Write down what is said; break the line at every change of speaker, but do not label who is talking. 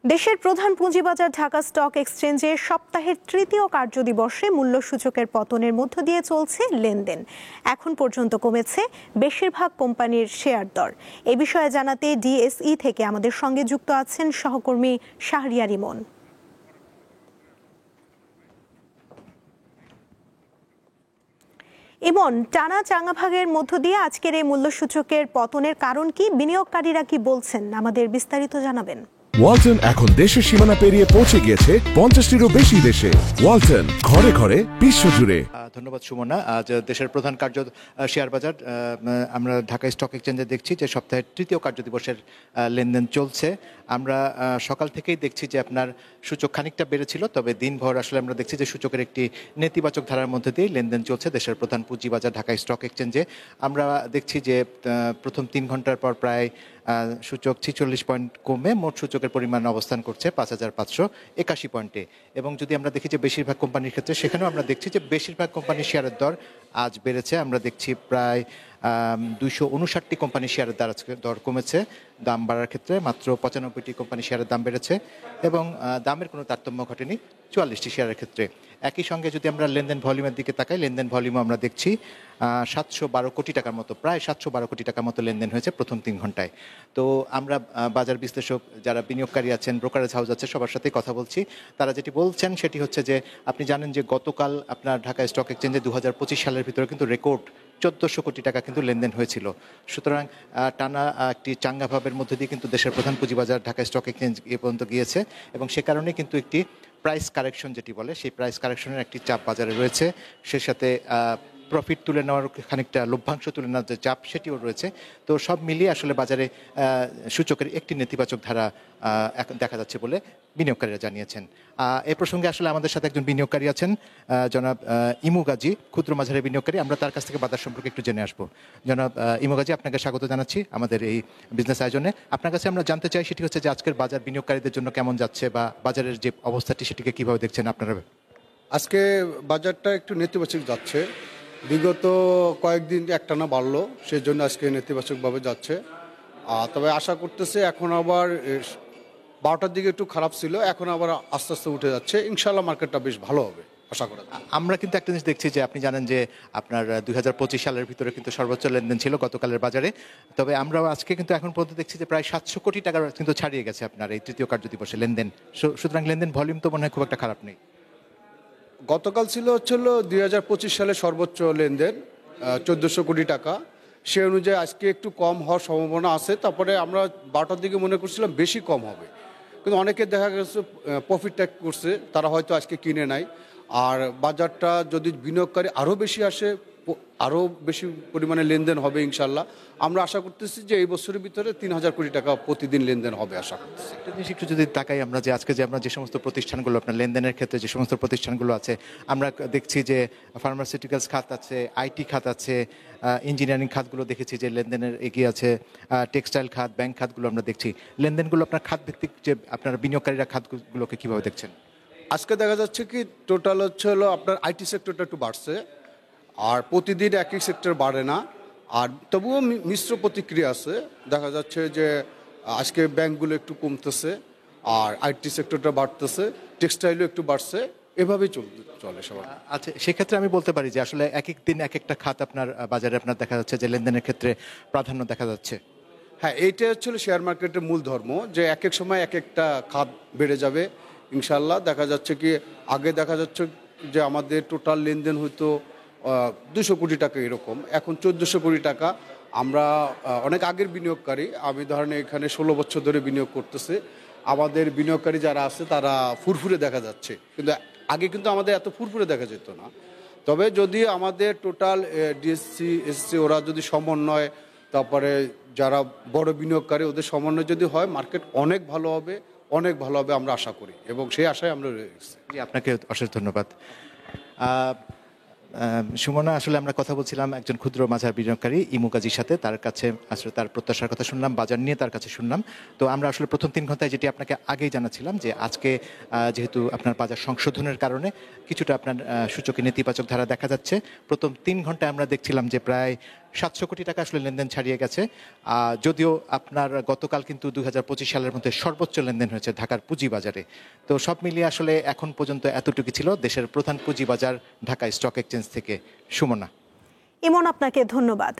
দেশের প্রধান পুঁজিবাজার ঢাকা স্টক এক্সচেঞ্জে সপ্তাহের তৃতীয় কার্যদিবসে মূল্যসূচকের পতনের মধ্য দিয়ে চলছে লেনদেন। এখন পর্যন্ত কমেছে বেশিরভাগ কোম্পানির শেয়ার দর। এ বিষয়ে জানাতে ডিএসই থেকে আমাদের সঙ্গে যুক্ত আছেন সহকর্মী শাহরিয়ার ইমন। ইমন, টানা চাঙাভাগের মধ্য দিয়ে আজকের এই মূল্যসূচকের পতনের কারণ কি, বিনিয়োগকারীরা কি বলছেন, আমাদের বিস্তারিত জানাবেন।
ওয়ালটন এখন দেশের সীমানা পেরিয়ে পৌঁছে গিয়েছে 50টিরও বেশি দেশে। ওয়ালটন, ঘরে ঘরে বিশ্বজুড়ে।
ধন্যবাদ সুমনা। আজ দেশের প্রধান শেয়ার বাজার আমরা ঢাকা স্টক এক্সচেঞ্জে দেখছি যে সপ্তাহের তৃতীয় কার্যদিবসের লেনদেন চলছে। আমরা সকাল থেকেই দেখছি যে আপনার সূচক খানিকটা বেড়েছিল, তবে দিনভর আসলে আমরা দেখছি যে সূচকের একটি নেতিবাচক ধারার মধ্যে দিয়ে লেনদেন চলছে দেশের প্রধান পুঁজিবাজার ঢাকা স্টক এক্সচেঞ্জে। আমরা দেখছি যে প্রথম 3 ঘন্টার পর প্রায় সূচক 46 পয়েন্ট কমে মোট সূচকের পরিমাণ অবস্থান করছে 5581 পয়েন্টে। এবং যদি আমরা দেখি যে বেশিরভাগ কোম্পানির ক্ষেত্রে, সেখানেও আমরা দেখছি যে বেশিরভাগ কোম্পানির শেয়ারের দর আজ বেড়েছে। আমরা দেখছি প্রায় 259টি কোম্পানির শেয়ারের দর কমেছে। দাম বাড়ার ক্ষেত্রে মাত্র 95টি কোম্পানির শেয়ারের দাম বেড়েছে এবং দামের কোনো তারতম্য ঘটেনি 44টি শেয়ারের ক্ষেত্রে। একই সঙ্গে যদি আমরা লেনদেন ভলিউমের দিকে তাকাই, লেনদেন ভলিউমও আমরা দেখছি 712 কোটি টাকার মতো, প্রায় 712 কোটি টাকার মতো লেনদেন হয়েছে প্রথম 3 ঘন্টায়। তো আমরা বাজার বিশ্লেষক যারা বিনিয়োগকারী আছেন, ব্রোকারেজ হাউস আছে, সবার সাথেই কথা বলছি। তারা যেটি বলছেন সেটি হচ্ছে যে আপনি জানেন যে গতকাল আপনার ঢাকা স্টক এক্সচেঞ্জে 2025 সালের ভিতরে কিন্তু রেকর্ড 1400 কোটি টাকা কিন্তু লেনদেন হয়েছিল। সুতরাং টানা একটি চাঙ্গা ভাবের মধ্যে দিয়ে কিন্তু দেশের প্রধান পুঁজিবাজার ঢাকা স্টক এক্সচেঞ্জ এ পর্যন্ত গিয়েছে এবং সে কারণে কিন্তু একটি প্রাইস কারেকশন যেটি বলে, সেই প্রাইস কারেকশনের একটি চাপ বাজারে রয়েছে। সে সাথে প্রফিট তুলে নেওয়ার খানিকটা লভ্যাংশ তুলে নেওয়ার যে চাপ, সেটিও রয়েছে। তো সব মিলিয়ে আসলে বাজারে সূচকের একটি নেতিবাচক ধারা দেখা যাচ্ছে বলে বিনিয়োগকারীরা জানিয়েছেন। এ প্রসঙ্গে আসলে আমাদের সাথে একজন বিনিয়োগকারী আছেন, জনাব ইমু গাজী, ক্ষুদ্র মাঝারি বিনিয়োগকারী। আমরা তার কাছ থেকে বাজার সম্পর্কে একটু জেনে আসবো। জনাব ইমু গাজী, আপনাকে স্বাগত জানাচ্ছি আমাদের এই বিজনেস আয়োজনে। আপনার কাছে আমরা জানতে চাই সেটি হচ্ছে যে আজকের বাজার বিনিয়োগকারীদের জন্য কেমন যাচ্ছে বা বাজারের যে অবস্থাটি সেটিকে কিভাবে দেখছেন আপনারা?
আজকে বাজারটা একটু নেতিবাচক যাচ্ছে। বিগত কয়েকদিন একটানা বাড়লো, সেই জন্য আজকে নেতিবাচকভাবে যাচ্ছে। তবে আশা করতেছে এখন আবার 12টার দিকে একটু খারাপ ছিল, এখন আবার আস্তে আস্তে উঠে যাচ্ছে। ইনশাল্লাহ মার্কেটটা বেশ ভালো হবে আশা করা যায়।
আমরা কিন্তু একটা জিনিস দেখছি যে আপনি জানেন যে আপনার 2025 সালের ভিতরে কিন্তু সর্বোচ্চ লেনদেন ছিল গতকালের বাজারে। তবে আমরা আজকে কিন্তু এখন পর্যন্ত দেখছি যে প্রায় 700 কোটি টাকার কিন্তু ছাড়িয়ে গেছে আপনার এই তৃতীয় কার্যদিবসে লেনদেন। সুতরাং লেনদেন ভলিউম তো মনে হয় খুব একটা খারাপ নেই।
গতকাল ছিল 2025 সালে সর্বোচ্চ লেনদেন 1400 কোটি টাকা। সে অনুযায়ী আজকে একটু কম হওয়ার সম্ভাবনা আছে। তারপরে আমরা 12টার দিকে মনে করছিলাম বেশি কম হবে, কিন্তু অনেকে দেখা গেছে প্রফিট ট্যাক করছে, তারা হয়তো আজকে কিনে নাই। আর বাজারটা যদি বিনিয়োগকারী আরও বেশি আসে, আরও বেশি পরিমাণে লেনদেন হবে ইনশাল্লাহ। আমরা আশা করতেছি যে এই বছরের ভিতরে 3000 কোটি টাকা প্রতিদিন লেনদেন হবে আশা করতেছি।
একটা জিনিস একটু যদি তাকাই আমরা, যে আজকে যে আমরা যে সমস্ত প্রতিষ্ঠানগুলো আপনার লেনদেনের ক্ষেত্রে যে সমস্ত প্রতিষ্ঠানগুলো আছে, আমরা দেখছি যে ফার্মাসিউটিক্যালস খাত আছে, আইটি খাত আছে, ইঞ্জিনিয়ারিং খাতগুলো দেখেছি যে লেনদেনের এগিয়ে আছে, টেক্সটাইল খাত, ব্যাংক খাতগুলো আমরা দেখছি। লেনদেনগুলো আপনার খাত ভিত্তিক যে আপনার বিনিয়োগকারীরা খাতগুলোকে কীভাবে দেখছেন?
আজকে দেখা যাচ্ছে কি টোটাল হলো আপনার আইটি সেক্টরটা একটু বাড়ছে, আর প্রতিদিন একই সেক্টর বাড়ে না। আর তবুও মিশ্র প্রতিক্রিয়া আছে। দেখা যাচ্ছে যে আজকে ব্যাংকগুলো একটু কমতেছে, আর আইটি সেক্টরটা বাড়তেছে, টেক্সটাইলও একটু বাড়ছে, এভাবেই চলে সবার।
আচ্ছা, সেক্ষেত্রে আমি বলতে পারি যে আসলে এক এক দিন এক একটা খাত আপনার বাজারে আপনার দেখা যাচ্ছে যে লেনদেনের ক্ষেত্রে প্রাধান্য দেখা যাচ্ছে।
হ্যাঁ, এইটা হচ্ছিল শেয়ার মার্কেটের মূল ধর্ম, যে এক এক সময় এক একটা খাত বেড়ে যাবে ইনশাল্লাহ। দেখা যাচ্ছে কি আগে দেখা যাচ্ছে যে আমাদের টোটাল লেনদেন হয়তো 200 কোটি টাকা এরকম, এখন 1400 কোটি টাকা। আমরা অনেক আগের বিনিয়োগকারী, আমি ধরেন এখানে 16 বছর ধরে বিনিয়োগ করতেছে। আমাদের বিনিয়োগকারী যারা আছে তারা ফুরফুরে দেখা যাচ্ছে, কিন্তু আগে কিন্তু আমাদের এত ফুরফুরে দেখা যেত না। তবে যদি আমাদের টোটাল ডিএসসি, এসসি ওরা যদি সমন্বয়, তারপরে যারা বড় বিনিয়োগকারী ওদের সমন্বয় যদি হয়, মার্কেট অনেক ভালো হবে, অনেক ভালো হবে আমরা আশা করি, এবং সেই আশায় আমরা রয়েছি।
আপনাকে অশেষ ধন্যবাদ। সুমনা, আসলে আমরা কথা বলছিলাম একজন ক্ষুদ্র মাঝারি বিনিয়োগকারী ইমু গাজীর সাথে। তার কাছে আসলে তার প্রত্যাশার কথা শুনলাম, বাজার নিয়ে তার কাছে শুনলাম। তো আমরা আসলে প্রথম 3 ঘন্টায় যেটি আপনাকে আগেই জানাচ্ছিলাম যে আজকে যেহেতু আপনার বাজার সংশোধনের কারণে কিছুটা আপনার সূচকে নেতিবাচক ধারা দেখা যাচ্ছে। প্রথম 3 ঘন্টায় আমরা দেখছিলাম যে প্রায় 700 কোটি টাকা আসলে লেনদেন ছাড়িয়ে গেছে। যদিও আপনার গতকাল কিন্তু 2025 সালের মধ্যে সর্বোচ্চ লেনদেন হয়েছে ঢাকার পুঁজিবাজারে। তো সব মিলিয়ে আসলে এখন পর্যন্ত এতটুকু ছিল দেশের প্রধান পুঁজিবাজার ঢাকা স্টক এক্সচেঞ্জ থেকে। সুমনা।
ইমন, আপনাকে ধন্যবাদ।